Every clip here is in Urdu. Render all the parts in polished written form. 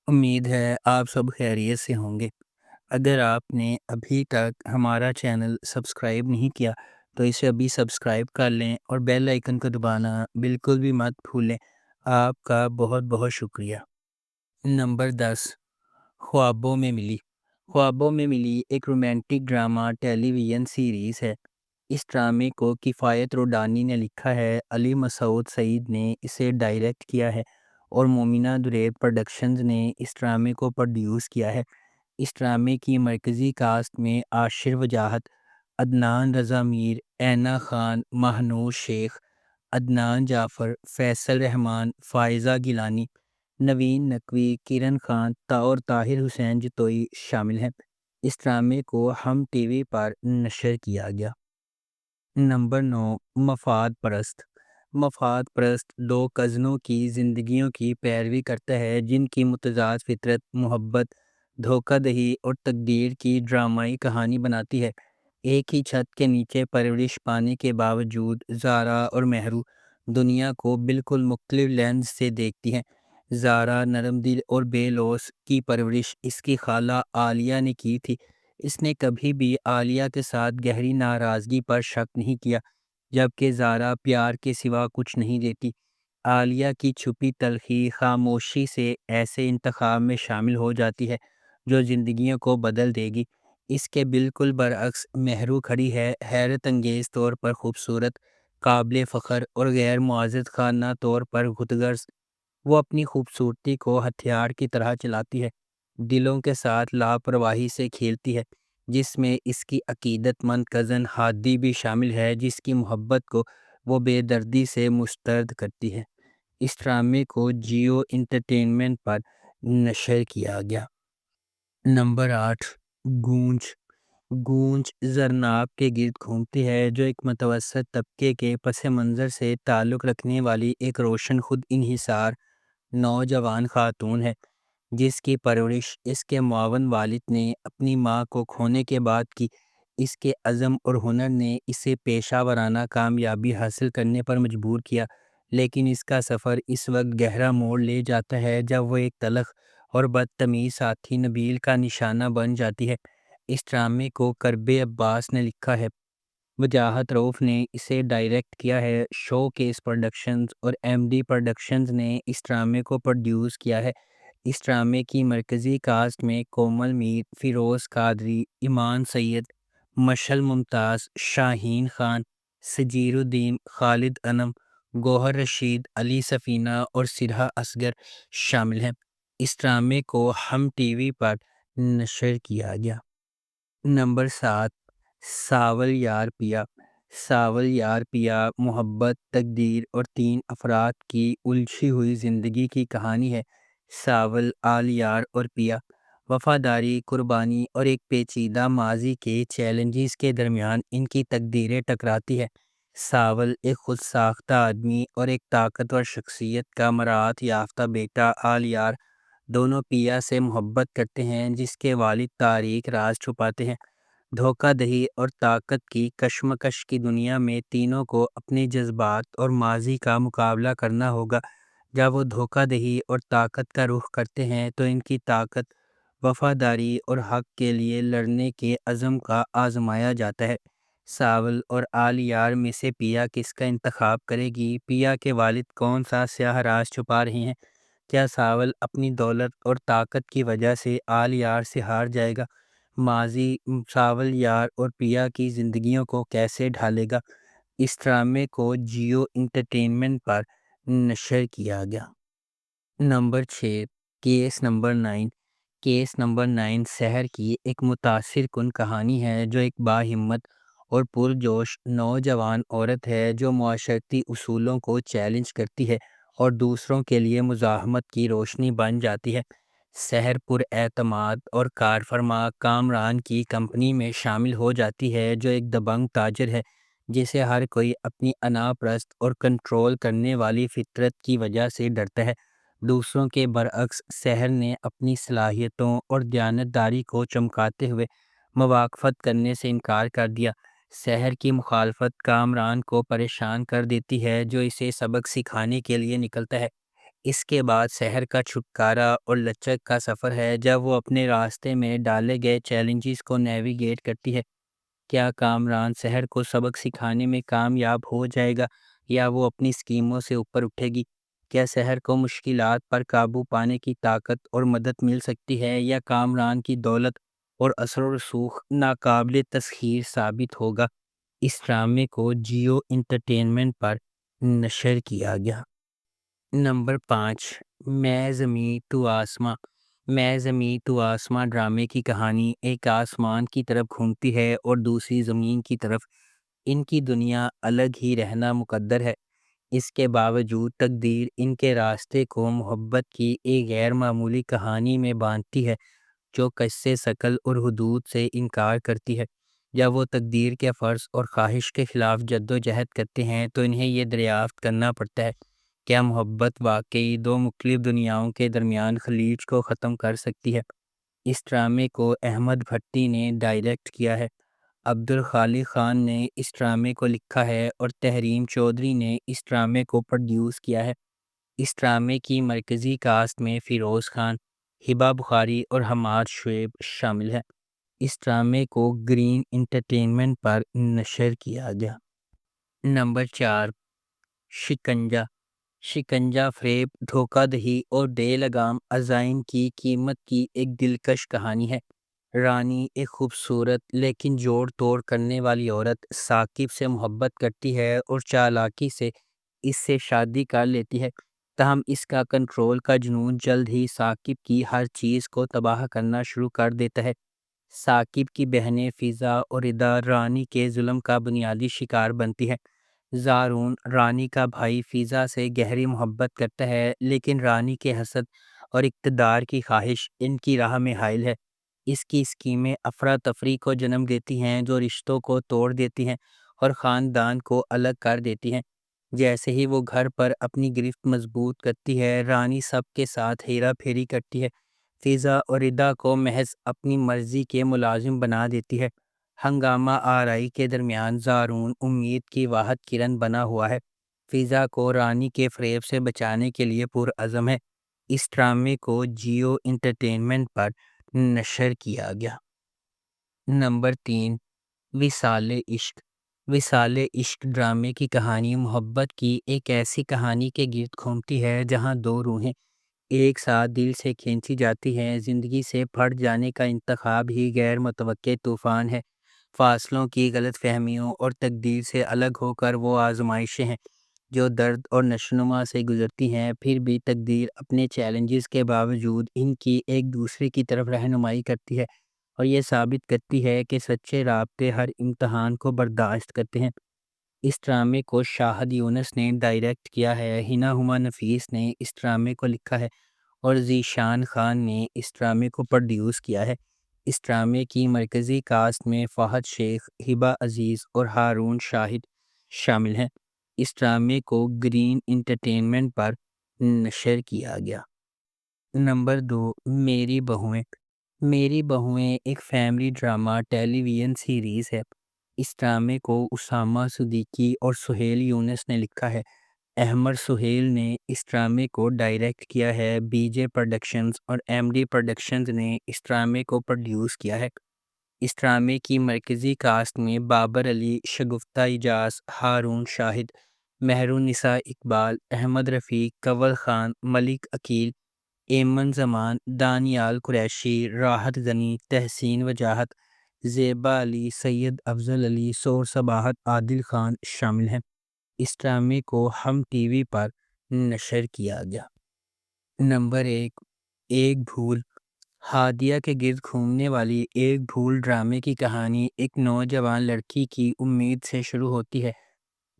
امید ہے آپ سب خیریت سے ہوں گے۔ اگر آپ نے ابھی تک ہمارا چینل سبسکرائب نہیں کیا تو اسے ابھی سبسکرائب کر لیں اور بیل آئیکن کو دبانا بالکل بھی مت بھولیں۔ آپ کا بہت بہت شکریہ۔ نمبر 10، خوابوں میں ملی۔ خوابوں میں ملی ایک رومانٹک ڈرامہ ٹیلی ویژن سیریز ہے۔ اس ڈرامے کو کفایت روڈانی نے لکھا ہے، علی مسعود سعید نے اسے ڈائریکٹ کیا ہے اور مومنہ دریب پروڈکشنز نے اس ڈرامے کو پروڈیوس کیا ہے۔ اس ڈرامے کی مرکزی کاسٹ میں عاشر وجاہت، عدنان رضا میر، اینا خان، ماہنور شیخ، عدنان جعفر، فیصل رحمان، فائزہ گیلانی، نوین نقوی، کرن خان اور طاہر حسین جتوئی شامل ہیں۔ اس ڈرامے کو ہم ٹی وی پر نشر کیا گیا۔ نمبر 9، مفاد پرست۔ مفاد پرست دو کزنوں کی زندگیوں کی پیروی کرتا ہے جن کی متضاد فطرت محبت، دھوکہ دہی اور تقدیر کی ڈرامائی کہانی بناتی ہے۔ ایک ہی چھت کے نیچے پرورش پانے کے باوجود زارا اور مہرو دنیا کو بالکل مختلف لینز سے دیکھتی ہیں۔ زارا نرم دل اور بے لوث کی پرورش اس کی خالہ عالیہ نے کی تھی۔ اس نے کبھی بھی عالیہ کے ساتھ گہری ناراضگی پر شک نہیں کیا، جبکہ زارا پیار کے سوا کچھ نہیں دیتی۔ عالیہ کی چھپی تلخی خاموشی سے ایسے انتخاب میں شامل ہو جاتی ہے جو زندگیوں کو بدل دے گی۔ اس کے بالکل برعکس مہرو کھڑی ہے، حیرت انگیز طور پر خوبصورت، قابل فخر اور غیر معزز خانہ طور پر خود غرض۔ وہ اپنی خوبصورتی کو ہتھیار کی طرح چلاتی ہے، دلوں کے ساتھ لاپرواہی سے کھیلتی ہے، جس میں اس کی عقیدت مند کزن ہادی بھی شامل ہے جس کی محبت کو وہ بے دردی سے مسترد کرتی ہے۔ اس ڈرامے کو جیو انٹرٹینمنٹ پر نشر کیا گیا۔ نمبر 8، گونج۔ گونج زرناب کے گرد گھومتی ہے جو ایک متوسط طبقے کے پس منظر سے تعلق رکھنے والی ایک روشن خود انحصار نوجوان خاتون ہے جس کی پرورش اس کے معاون والد نے اپنی ماں کو کھونے کے بعد کی۔ اس کے عزم اور ہنر نے اسے پیشہ ورانہ کامیابی حاصل کرنے پر مجبور کیا، لیکن اس کا سفر اس وقت گہرا موڑ لے جاتا ہے جب وہ ایک تلخ اور بدتمیز ساتھی نبیل کا نشانہ بن جاتی ہے۔ اس ڈرامے کو کرب عباس نے لکھا ہے، وجاہت رؤف نے اسے ڈائریکٹ کیا ہے۔ شو کیس پروڈکشنز اور ایم ڈی پروڈکشنز نے اس ڈرامے کو پروڈیوس کیا ہے۔ اس ڈرامے کی مرکزی کاسٹ میں کومل میر، فیروز قادری، ایمان سید، مشعل ممتاز، شاہین خان، سجیر الدین، خالد انم، گوہر رشید، علی سفینہ اور سرہا اصغر شامل ہیں۔ اس ڈرامے کو ہم ٹی وی پر نشر کیا گیا۔ نمبر 7، ساول یار پیا۔ ساول یار پیا محبت، تقدیر اور 3 افراد کی الجھی ہوئی زندگی کی کہانی ہے۔ ساول، آلیار اور پیا وفاداری، قربانی اور ایک پیچیدہ ماضی کے چیلنجز کے درمیان ان کی تقدیریں ٹکراتی ہے۔ ساول ایک خود ساختہ آدمی اور ایک طاقتور شخصیت کا مراعات یافتہ بیٹا آلیار دونوں پیا سے محبت کرتے ہیں جس کے والد تاریک راز چھپاتے ہیں۔ دھوکہ دہی اور طاقت کی کشمکش کی دنیا میں تینوں کو اپنے جذبات اور ماضی کا مقابلہ کرنا ہوگا۔ جب وہ دھوکہ دہی اور طاقت کا رخ کرتے ہیں تو ان کی طاقت، وفاداری اور حق کے لیے لڑنے کے عزم کا آزمایا جاتا ہے۔ ساول اور آلیار میں سے پیا کس کا انتخاب کرے گی؟ پیا کے والد کون سا سیاہ راز چھپا رہے ہیں؟ کیا ساول اپنی دولت اور طاقت کی وجہ سے آلیار سے ہار جائے گا؟ ماضی ساول یار اور پیا کی زندگیوں کو کیسے ڈھالے گا؟ اس ڈرامے کو جیو انٹرٹینمنٹ پر نشر کیا گیا۔ Number 6، case number 9۔ Case number 9 سحر کی ایک متاثر کن کہانی ہے جو ایک باہمت اور پرجوش نوجوان عورت ہے جو معاشرتی اصولوں کو چیلنج کرتی ہے اور دوسروں کے لیے مزاحمت کی روشنی بن جاتی ہے۔ سحر پر اعتماد اور کارفرما کامران کی کمپنی میں شامل ہو جاتی ہے جو ایک دبنگ تاجر ہے جسے ہر کوئی اپنی انا پرست اور کنٹرول کرنے والی فطرت کی وجہ سے ڈرتا ہے۔ دوسروں کے برعکس سحر نے اپنی صلاحیتوں اور دیانتداری کو چمکاتے ہوئے مواقفت کرنے سے انکار کر دیا۔ سحر کی مخالفت کامران کو پریشان کر دیتی ہے جو اسے سبق سکھانے کے لیے نکلتا ہے۔ اس کے بعد شہر کا چھٹکارا اور لچک کا سفر ہے، جب وہ اپنے راستے میں ڈالے گئے چیلنجز کو نیویگیٹ کرتی ہے۔ کیا کامران شہر کو سبق سکھانے میں کامیاب ہو جائے گا یا وہ اپنی اسکیموں سے اوپر اٹھے گی؟ کیا شہر کو مشکلات پر قابو پانے کی طاقت اور مدد مل سکتی ہے یا کامران کی دولت اور اثر و رسوخ ناقابل تسخیر ثابت ہوگا؟ اس ڈرامے کو جیو انٹرٹینمنٹ پر نشر کیا گیا۔ نمبر 5، میں زمیں تو آسماں۔ میں زمیں تو آسماں ڈرامے کی کہانی ایک آسمان کی طرف گھومتی ہے اور دوسری زمین کی طرف۔ ان کی دنیا الگ ہی رہنا مقدر ہے، اس کے باوجود تقدیر ان کے راستے کو محبت کی ایک غیر معمولی کہانی میں باندھتی ہے جو کش سے ثقل اور حدود سے انکار کرتی ہے۔ جب وہ تقدیر کے فرض اور خواہش کے خلاف جد و جہد کرتے ہیں تو انہیں یہ دریافت کرنا پڑتا ہے کیا محبت واقعی دو مختلف دنیاؤں کے درمیان خلیج کو ختم کر سکتی ہے۔ اس ڈرامے کو احمد بھٹی نے ڈائریکٹ کیا ہے، عبدالخالق خان نے اس ڈرامے کو لکھا ہے اور تحریم چودھری نے اس ڈرامے کو پروڈیوس کیا ہے۔ اس ڈرامے کی مرکزی کاسٹ میں فیروز خان، ہبہ بخاری اور حماد شعیب شامل ہیں۔ اس ڈرامے کو گرین انٹرٹینمنٹ پر نشر کیا گیا۔ نمبر 4، شکنجہ۔ شکنجہ فریب، دھوکہ دہی اور بے لگام عزائم کی قیمت کی ایک دلکش کہانی ہے۔ رانی، ایک خوبصورت لیکن جوڑ توڑ کرنے والی عورت، ثاقب سے محبت کرتی ہے اور چالاکی سے اس سے شادی کر لیتی ہے، تاہم اس کا کنٹرول کا جنون جلد ہی ثاقب کی ہر چیز کو تباہ کرنا شروع کر دیتا ہے۔ ثاقب کی بہنیں فضا اور ادا رانی کے ظلم کا بنیادی شکار بنتی ہے۔ زارون، رانی کا بھائی، فضا سے گہری محبت کرتا ہے لیکن رانی کے حسد اور اقتدار کی خواہش ان کی راہ میں حائل ہے۔ اس کی اسکیمیں افراتفری کو جنم دیتی ہیں جو رشتوں کو توڑ دیتی ہیں اور خاندان کو الگ کر دیتی ہیں۔ جیسے ہی وہ گھر پر اپنی گرفت مضبوط کرتی ہے، رانی سب کے ساتھ ہیرا پھیری کرتی ہے، فضا اور ادا کو محض اپنی مرضی کے ملازم بنا دیتی ہے۔ ہنگامہ آرائی کے درمیان زارون امید کی واحد کرن بنا ہوا ہے، فضا کو رانی کے فریب سے بچانے کے لیے پرعزم ہے۔ اس ڈرامے کو جیو انٹرٹینمنٹ پر نشر کیا گیا۔ نمبر 3، وصال عشق۔ وصال عشق ڈرامے کی کہانی محبت کی ایک ایسی کہانی کے گرد گھومتی ہے جہاں دو روحیں ایک ساتھ دل سے کھینچی جاتی ہیں۔ زندگی سے پھٹ جانے کا انتخاب ہی غیر متوقع طوفان ہے۔ فاصلوں کی غلط فہمیوں اور تقدیر سے الگ ہو کر وہ آزمائشیں ہیں جو درد اور نشوونما سے گزرتی ہیں، پھر بھی تقدیر اپنے چیلنجز کے باوجود ان کی ایک دوسرے کی طرف رہنمائی کرتی ہے اور یہ ثابت کرتی ہے کہ سچے رابطے ہر امتحان کو برداشت کرتے ہیں۔ اس ڈرامے کو شاہد یونس نے ڈائریکٹ کیا ہے، ہنا ہما نفیس نے اس ڈرامے کو لکھا ہے اور ذیشان خان نے اس ڈرامے کو پروڈیوس کیا ہے۔ اس ڈرامے کی مرکزی کاسٹ میں فہد شیخ، ہبہ عزیز اور ہارون شاہد شامل ہیں۔ اس ڈرامے کو گرین انٹرٹینمنٹ پر نشر کیا گیا۔ نمبر 2، میری بہویں۔ میری بہویں ایک فیملی ڈرامہ ٹیلی ویژن سیریز ہے۔ اس ڈرامے کو اسامہ صدیقی اور سہیل یونس نے لکھا ہے۔ احمد سہیل نے اس ڈرامے کو ڈائریکٹ کیا ہے۔ بی جے پروڈکشنز اور ایم ڈی پروڈکشنز نے اس ڈرامے کو پروڈیوس کیا ہے۔ اس ڈرامے کی مرکزی کاسٹ میں بابر علی، شگفتہ اعجاز، ہارون شاہد، مہرالنساء اقبال، احمد رفیق، کنول خان، ملک عقیل، ایمن زمان، دانیال قریشی، راحت غنی، تحسین وجاہت، زیبا علی، سید افضل علی، سور صباحت، عادل خان شامل ہیں۔ اس ڈرامے کو ہم ٹی وی پر نشر کیا گیا۔ نمبر 1، ایک بھول۔ ہادیہ کے گرد گھومنے والی ایک بھول ڈرامے کی کہانی ایک نوجوان لڑکی کی امید سے شروع ہوتی ہے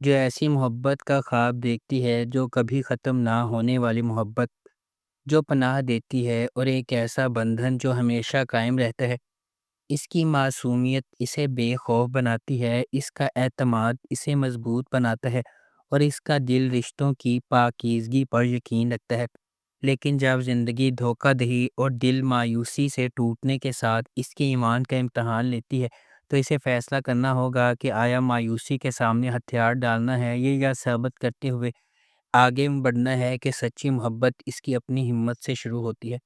جو ایسی محبت کا خواب دیکھتی ہے جو کبھی ختم نہ ہونے والی محبت، جو پناہ دیتی ہے، اور ایک ایسا بندھن جو ہمیشہ قائم رہتا ہے۔ اس کی معصومیت اسے بے خوف بناتی ہے، اس کا اعتماد اسے مضبوط بناتا ہے اور اس کا دل رشتوں کی پاکیزگی پر یقین رکھتا ہے۔ لیکن جب زندگی دھوکہ دہی اور دل مایوسی سے ٹوٹنے کے ساتھ اس کے ایمان کا امتحان لیتی ہے تو اسے فیصلہ کرنا ہوگا کہ آیا مایوسی کے سامنے ہتھیار ڈالنا ہے یا ثابت کرتے ہوئے آگے بڑھنا ہے کہ سچی محبت اس کی اپنی ہمت سے شروع ہوتی ہے۔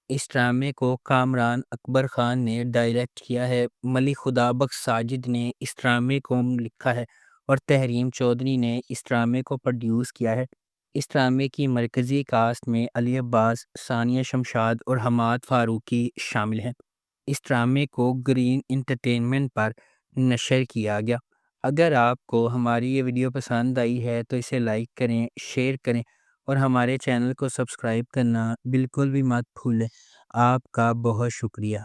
اس ڈرامے کو کامران اکبر خان نے ڈائریکٹ کیا ہے، ملی خدا بخش ساجد نے اس ڈرامے کو لکھا ہے اور تحریم چودھری نے اس ڈرامے کو پروڈیوس کیا ہے۔ اس ڈرامے کی مرکزی کاسٹ میں علی عباس، ثانیہ شمشاد اور حماد فاروقی شامل ہیں۔ اس ڈرامے کو گرین انٹرٹینمنٹ پر نشر کیا گیا۔ اگر آپ کو ہماری یہ ویڈیو پسند آئی ہے تو اسے لائک کریں، شیئر کریں اور ہمارے چینل کو سبسکرائب کرنا بالکل بھی مت بھولیں۔ آپ کا بہت شکریہ۔